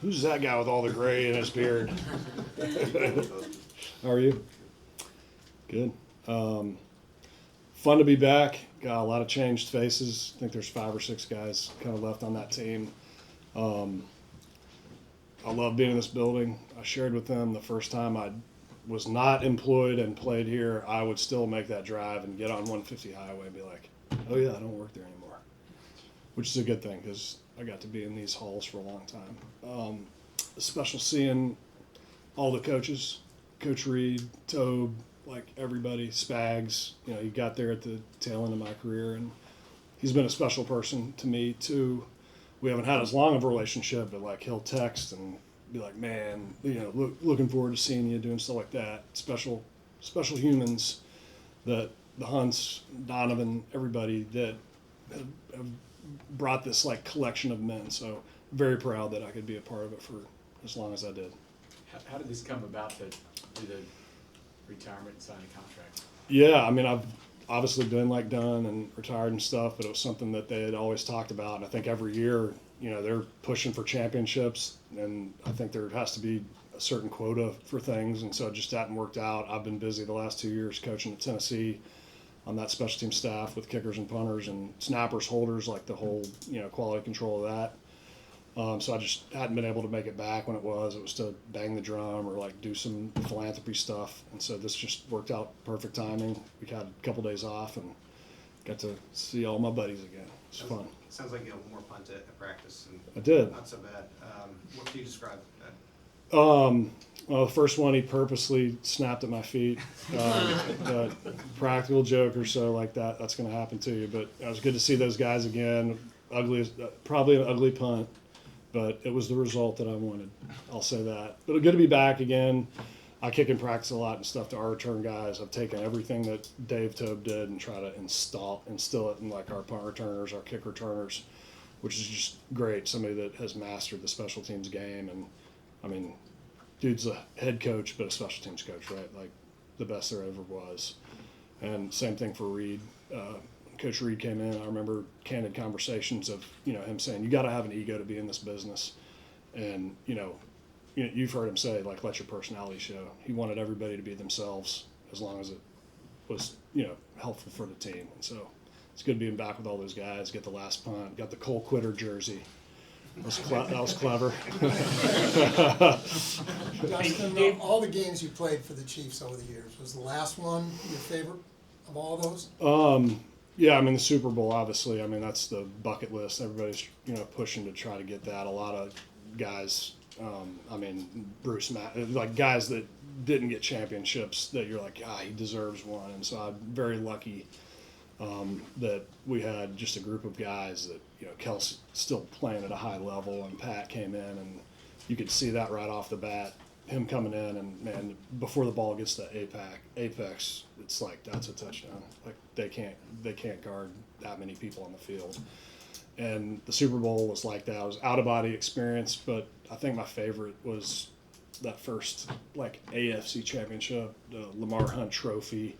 Who's that guy with all the gray in his beard? How are you? Good. Fun to be back. Got a lot of changed faces. I think there's 5 or 6 guys kind of left on that team. I love being in this building. I shared with them the first time I was not employed and played here, I would still make that drive and get on 150 Highway and be like, oh yeah, I don't work there anymore. Which is a good thing because I got to be in these halls for a long time. Special seeing all the coaches, Coach Reed, Tobe, like everybody, Spags. You know, he got there at the tail end of my career, and he's been a special person to me too. We haven't had as long of a relationship, but like he'll text and be like, man, you know, looking forward to seeing you, doing stuff like that. Special humans that the Hunts, Donovan, everybody that have brought this like collection of men. So very proud that I could be a part of it for as long as I did. How did this come about to do the retirement and sign a contract? Yeah, I mean, I've obviously been like done and retired and stuff, but it was something that they had always talked about. And I think every year, you know, they're pushing for championships, and I think there has to be a certain quota for things, and so it just hadn't worked out. I've been busy the last 2 years coaching at Tennessee on that special team staff with kickers and punters and snappers, holders, like the whole, you know, quality control of that. So I just hadn't been able to make it back when it was to bang the drum or like do some philanthropy stuff. And so this just worked out perfect timing. We had a couple days off and got to see all my buddies again. It's fun. Sounds like you had one more punt at practice. And I did. Not so bad. What do you describe that? Well, the first one he purposely snapped at my feet. Practical joke or so like that. That's going to happen to you. But it was good to see those guys again. Probably an ugly punt. But it was the result that I wanted. I'll say that. But good to be back again. I kick in practice a lot and stuff to our return guys. I've taken everything that Dave Tobe did and try to instill it in like our punt returners, our kick returners, which is just great. Somebody that has mastered the special teams game. And, I mean, dude's a head coach but a special teams coach, right? Like the best there ever was. And same thing for Reed. Coach Reed came in, I remember candid conversations of, you know, him saying, you got to have an ego to be in this business. And, you've heard him say, like, let your personality show. He wanted everybody to be themselves as long as it was, helpful for the team. And so it's good being back with all those guys, get the last punt, got the Colquitt jersey. That was clever. Dustin, all the games you played for the Chiefs over the years, was the last one your favorite of all those? Yeah, I mean, the Super Bowl, obviously. I mean, that's the bucket list. Everybody's, pushing to try to get that. A lot of guys, Bruce Matt, like guys that didn't get championships that you're like, he deserves one. And so I'm very lucky that we had just a group of guys that, Kels still playing at a high level, and Pat came in, and you could see that right off the bat. Him coming in, and man, before the ball gets to apex, it's like that's a touchdown. Like they can't guard that many people on the field. And the Super Bowl was like that. It was out of body experience, but I think my favorite was that first like AFC championship, the Lamar Hunt Trophy.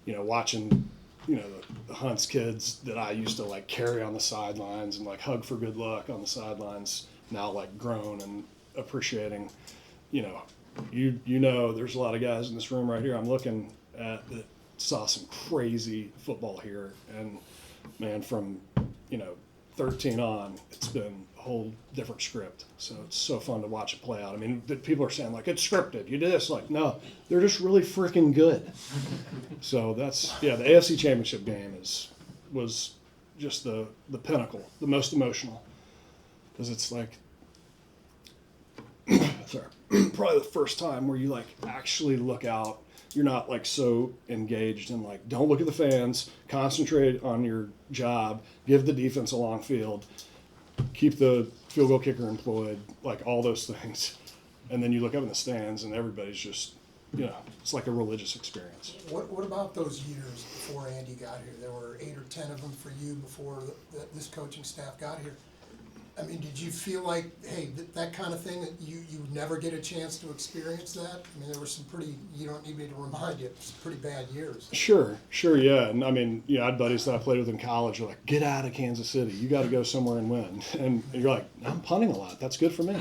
Watching the Hunt's kids that I used to like carry on the sidelines and like hug for good luck on the sidelines, now like grown and appreciating. There's a lot of guys in this room right here I'm looking at that saw some crazy football here. And, man, from, 13 on, it's been a whole different script. So it's so fun to watch it play out. I mean, people are saying, like, it's scripted. You did this. Like, no, they're just really freaking good. So the AFC Championship game was just the pinnacle, the most emotional. Because it's like, sorry, probably the first time where you like actually look out. You're not like so engaged in like, don't look at the fans, concentrate on your job, give the defense a long field, keep the field goal kicker employed, like all those things. And then you look up in the stands and everybody's just, it's like a religious experience. What about those years before Andy got here? There were 8 or 10 of them for you before this coaching staff got here. I mean, did you feel like, hey, that kind of thing, that you never get a chance to experience that? I mean, there were some pretty, you don't need me to remind you, some pretty bad years. Sure, yeah. And I mean, I had buddies that I played with in college who were like, get out of Kansas City. You got to go somewhere and win. And you're like, I'm punting a lot. That's good for me.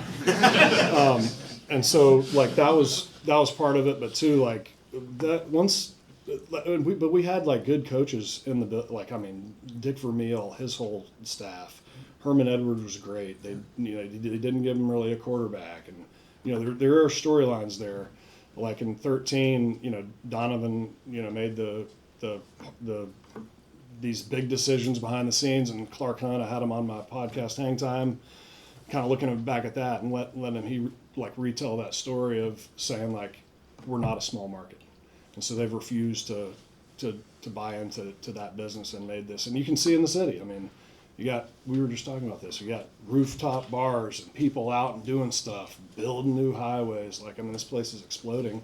And so, like, that was part of it. But, too, like, that once – but we had, like, good coaches in the – like, I mean, Dick Vermeil, his whole staff. Herman Edwards was great. They didn't give him really a quarterback. And, there are storylines there. Like in 2013, Donovan, made these big decisions behind the scenes, and Clark Hunt, I had him on my podcast Hang Time, kind of looking back at that and letting him retell that story of saying, like, we're not a small market. And so they've refused to buy into that business and made this. And you can see in the city, I mean, we were just talking about this, you got rooftop bars and people out and doing stuff, building new highways. Like, I mean, this place is exploding.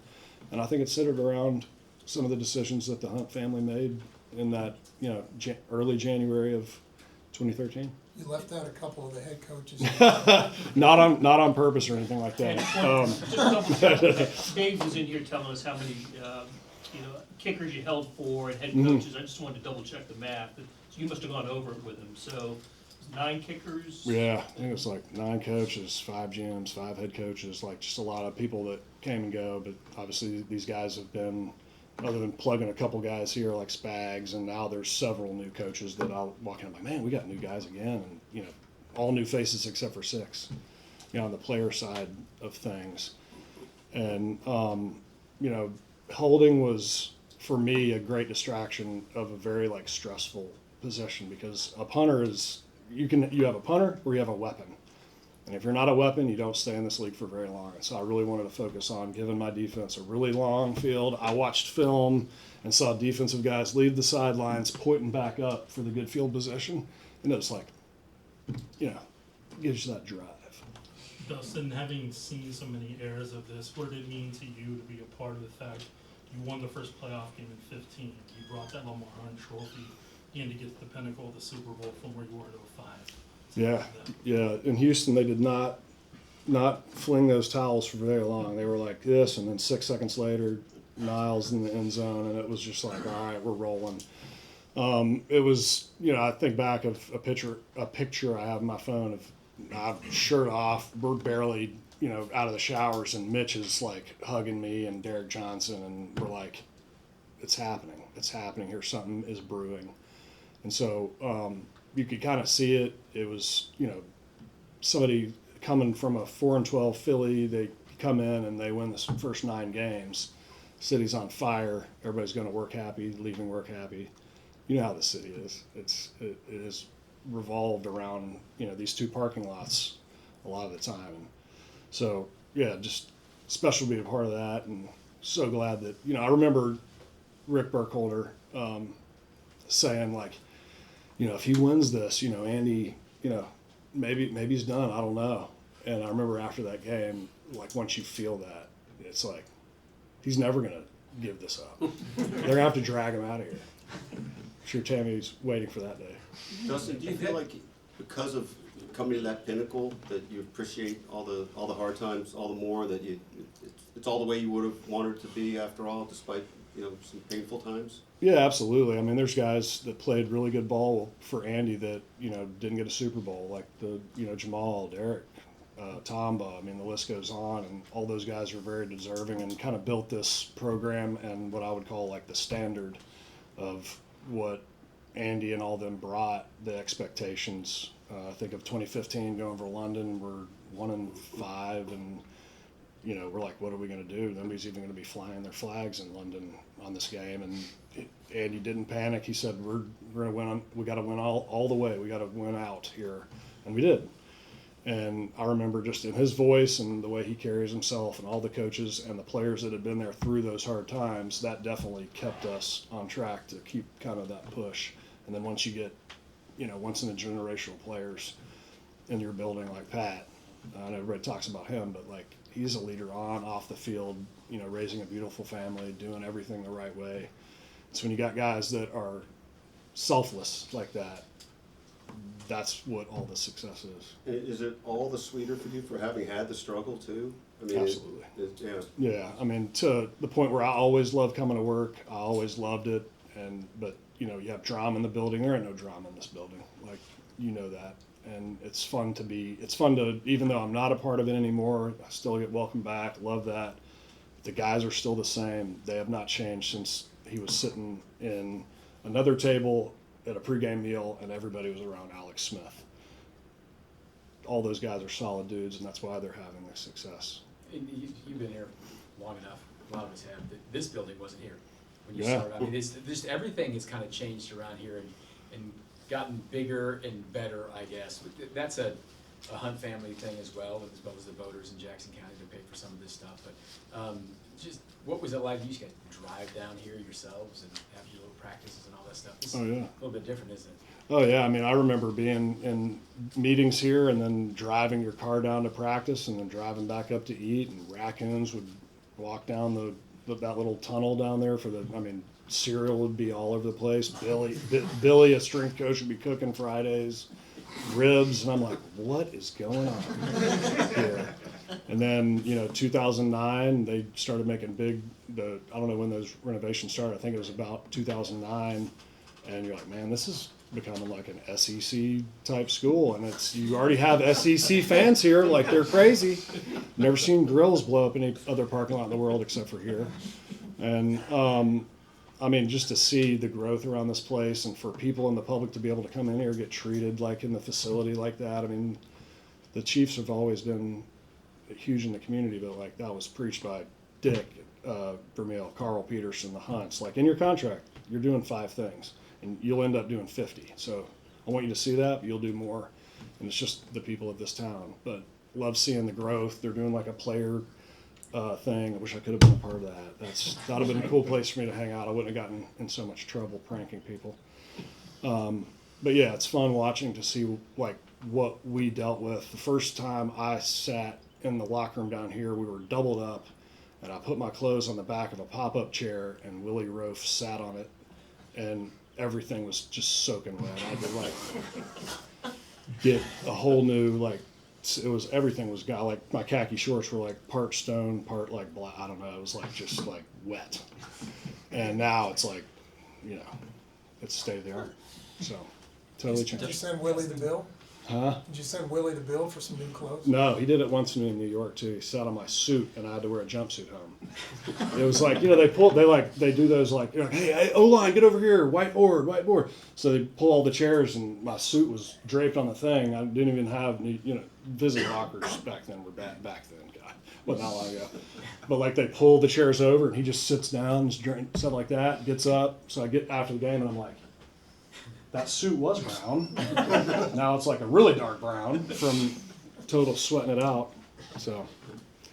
And I think it's centered around some of the decisions that the Hunt family made in that, early January of 2013. You left out a couple of the head coaches. Not on purpose or anything like that. Just double check. Dave was in here telling us how many kickers you held for and head coaches. I just wanted to double check the math. So you must have gone over it with him. So 9 kickers. Yeah, I think it was like 9 coaches, 5 GMs, 5 head coaches, like just a lot of people that came and go. But obviously these guys have been, other than plugging a couple guys here like Spags, and now there's several new coaches that I'll walk in and I'm like, man, we got new guys again, and all new faces except for 6, on the player side of things. And holding was for me a great distraction of a very stressful position, because a punter is you have a punter or you have a weapon. And if you're not a weapon, you don't stay in this league for very long. And so I really wanted to focus on giving my defense a really long field. I watched film and saw defensive guys leave the sidelines, pointing back up for the good field position. And it was like, gives you that drive. Dustin, having seen so many eras of this, what did it mean to you to be a part of the fact you won the first playoff game in 15, you brought that Lamar Hunt trophy in to get to the pinnacle of the Super Bowl from where you were in 05? Yeah. In Houston, they did not fling those towels for very long. They were like this, and then 6 seconds later, Niles in the end zone, and it was just like, all right, we're rolling. It was, I think back of a picture I have on my phone of I'm shirt off, we're barely, out of the showers, and Mitch is like hugging me and Derek Johnson, and we're like, it's happening here, something is brewing. And so you could kind of see it. It was, somebody coming from a 4-12 Philly, they come in and they win the first 9 games. City's on fire. Everybody's going to work happy, leaving work happy. You know how the city is. It is revolved around, these 2 parking lots a lot of the time. And so, yeah, just special to be a part of that, and so glad that, I remember Rick Burkholder saying, like, if he wins this, Andy, maybe he's done. I don't know. And I remember after that game, like, once you feel that, it's like, he's never going to give this up. They're going to have to drag him out of here. I'm sure Tammy's waiting for that day. Dustin, do you feel like because of coming to that pinnacle that you appreciate all the hard times all the more, that it's all the way you would have wanted it to be after all, despite some painful times? Yeah, absolutely. I mean, there's guys that played really good ball for Andy that didn't get a Super Bowl, like Jamal, Derek, Tamba. I mean, the list goes on, and all those guys are very deserving and kind of built this program and what I would call like the standard of what Andy and all them brought, the expectations. I think of 2015 going over London, we're 1-5, and we're like, what are we going to do? Nobody's even going to be flying their flags in London on this game. And Andy didn't panic. He said, we're going to win. We got to win all the way. We got to win out here, and we did. And I remember just in his voice and the way he carries himself, and all the coaches and the players that had been there through those hard times, that definitely kept us on track to keep kind of that push. And then once you get, once in a generational players in your building like Pat, and everybody talks about him, but like, he's a leader on, off the field, raising a beautiful family, doing everything the right way. So when you got guys that are selfless like that, that's what all the success is. And is it all the sweeter for you for having had the struggle too? I mean, Absolutely. Yeah. Yeah, I mean, to the point where I always loved coming to work. I always loved it, but you know, you have drama in the building. There ain't no drama in this building, like you know that. And it's fun to, even though I'm not a part of it anymore, I still get welcome back. Love that. The guys are still the same. They have not changed since he was sitting in another table at a pregame meal and everybody was around Alex Smith. All those guys are solid dudes, and that's why they're having this success. And you've been here long enough, a lot of us have, that this building wasn't here when you Yeah. started. I mean, it's just everything has kind of changed around here and gotten bigger and better, I guess. That's a Hunt family thing as well as the voters in Jackson County that paid for some of this stuff. But just what was it like? You guys drive down here yourselves and have your little practices and all that stuff. It's Oh, yeah. a little bit different, isn't it? Oh yeah, I mean, I remember being in meetings here and then driving your car down to practice and then driving back up to eat, and raccoons would walk down that little tunnel down there cereal would be all over the place. Billy, a strength coach, would be cooking Fridays, ribs, and I'm like, what is going on here? And then, 2009, they started making I don't know when those renovations started. I think it was about 2009. And you're like, man, this is becoming like an SEC type school. And you already have SEC fans here, like they're crazy. Never seen grills blow up any other parking lot in the world except for here. And, just to see the growth around this place and for people in the public to be able to come in here, get treated like in the facility like that. I mean, the Chiefs have always been huge in the community, but like that was preached by Dick, Vermeil, Carl Peterson, the Hunts. Like in your contract, you're doing 5 things and you'll end up doing 50. So I want you to see that, you'll do more. And it's just the people of this town, but love seeing the growth. They're doing like a player thing. I wish I could have been a part of that. That'd have been a cool place for me to hang out. I wouldn't have gotten in so much trouble pranking people. But yeah, it's fun watching to see like what we dealt with. The first time I sat in the locker room down here, we were doubled up, and I put my clothes on the back of a pop-up chair, and Willie Rofe sat on it, and everything was just soaking wet. I had to like get a whole new everything was got like my khaki shorts were like part stone, part like black. I don't know. It was like just like wet, and now it's like, it's state of the art. So totally Did you changed. send Willie the bill? Huh? Did you send Willie the bill for some new clothes? No, he did it once in New York too. He sat on my suit, and I had to wear a jumpsuit home. It was like, they do those like, hey, O-line, get over here, whiteboard. So they pull all the chairs, and my suit was draped on the thing. I didn't even have, visit lockers back then were back then, God, wasn't that long ago. But like they pull the chairs over, and he just sits down, stuff like that, gets up. So I get after the game, and I'm like, that suit was brown. Now it's like a really dark brown from total sweating it out. So,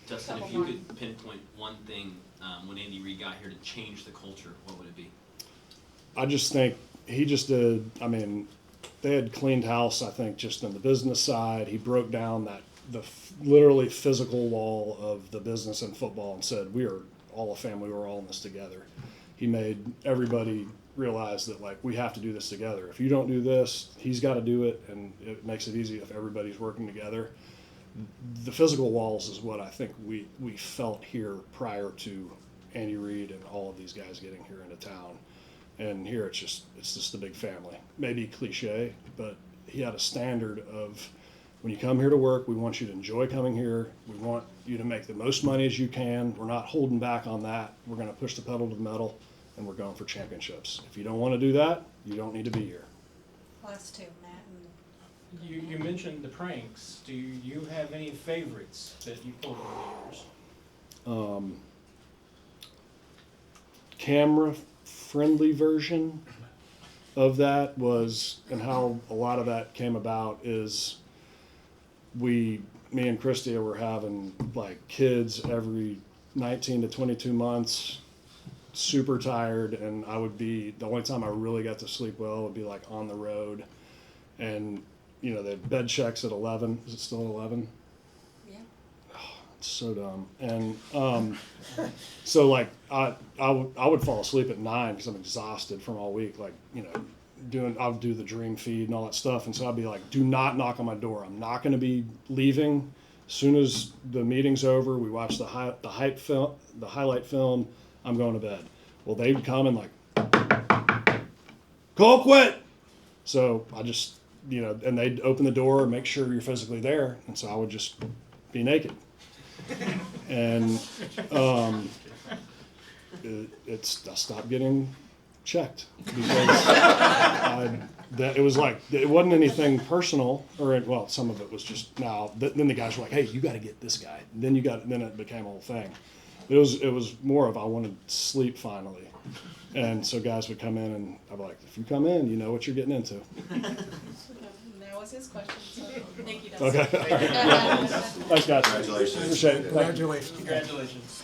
Dustin, if you could pinpoint one thing when Andy Reid got here to change the culture, what would it be? I just think he just did. I mean, they had cleaned house. I think just on the business side, he broke down the literally physical wall of the business and football and said, "We are all a family. We're all in this together." He made everybody realize that like we have to do this together. If you don't do this, he's got to do it, and it makes it easy if everybody's working together. The physical walls is what I think we felt here prior to Andy Reid and all of these guys getting here into town. And here it's just the big family. Maybe cliche, but he had a standard of when you come here to work, we want you to enjoy coming here. We want you to make the most money as you can. We're not holding back on that. We're going to push the pedal to the metal, and we're going for championships. If you don't want to do that, you don't need to be here. Last two, Matt and You mentioned the pranks. Do you have any favorites that you pulled over the years? Camera-friendly version of that was, and how a lot of that came about is me and Christia were having like kids every 19 to 22 months, super tired, and I would be, the only time I really got to sleep well would be like on the road. And the bed checks at 11. Is it still 11? yeah. It's so dumb. And so like I would fall asleep at 9 because I'm exhausted from all week. Like I'll do the dream feed and all that stuff. And so I'd be like, do not knock on my door. I'm not going to be leaving. As soon as the meeting's over, we watch the highlight film, I'm going to bed. Well, they'd come and like, Colquitt! So I just, and they'd open the door and make sure you're physically there. And so I would just be naked. And I stopped getting checked because it was like, it wasn't anything personal, or some of it was just then the guys were like, hey, you got to get this guy. Then it became a whole thing. It was more of I wanted sleep finally. And so guys would come in and I'd be like, if you come in, you know what you're getting into. That was his question, so thank you, Dustin. Okay. Thanks, guys. Congratulations. Appreciate it. Congratulations. Congratulations.